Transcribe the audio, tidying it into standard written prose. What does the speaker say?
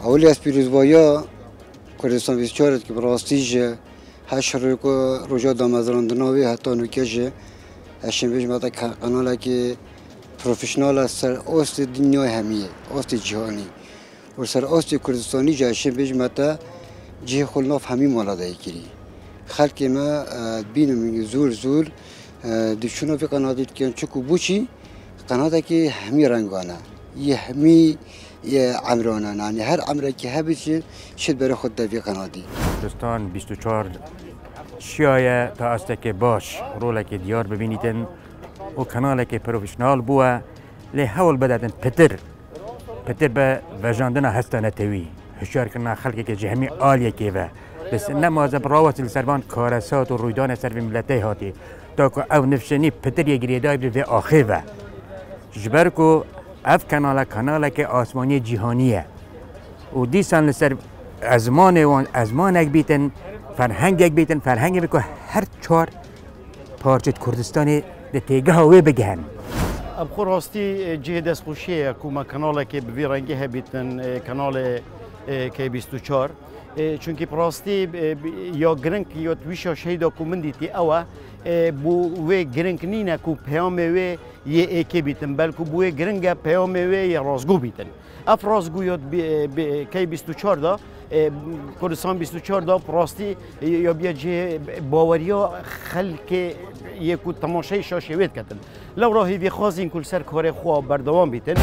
اولی از پیروزبایا کردستان 24 که براستیج هشت روزا دامازراندناوی حتی نوکیش اشیم بیش ماتا کانالا که پروفشنال است سر اوست دنیای همیه اوست جهانی و سر اوست کردستانی جا اشیم بیش ماتا جه خلناف همی مالاده کری خلق ما بینم زور دشونو به قناتی که چکو بوچی قناتا که همی رنگانه یه همی عمرانه یعنی هر عمره که هبیشه شد برای خود دوی قناتی کردستان 24 شیایه تا است که باش روله که دیار ببینیدن و کانال که پروفشنال بوه لی حول بدادن پتر به وجاندن هستانه توی هشیار کردن خلقی که جهمی آلیه که و بس نمازه براوات سربان کارسات و رویدان سر به ملته هاتی تا که او نفشنی پتر یه گریدای به آخه و جبر که اف کانال که آسمانی جهانیه و دیسان لسر ازمانک بیتن فرهنگک بیتن فرهنگ بکو هر چهار پارچه کردستانی ده تیگه هاوی بگهن اب خوراستی جه دست خوشیه که کانال که به رنگی هبیتن کانال که 24 چونکی پراستی یا گرنگ یا تویشا شهیدا که من دیتی اوه بو وی گرنگ نینه که پیام وی یه که بیتن بلکه بو وی گرنگ پیام وی یه رازگو بیتن اف رازگو یاد که 24 دا کردستان 24 دا پراستی یا بیا جه باوریا خلک یه که تماشای شاشوید کتن لو راهی بی خوازین کل سر کار خواه بردوام بیتن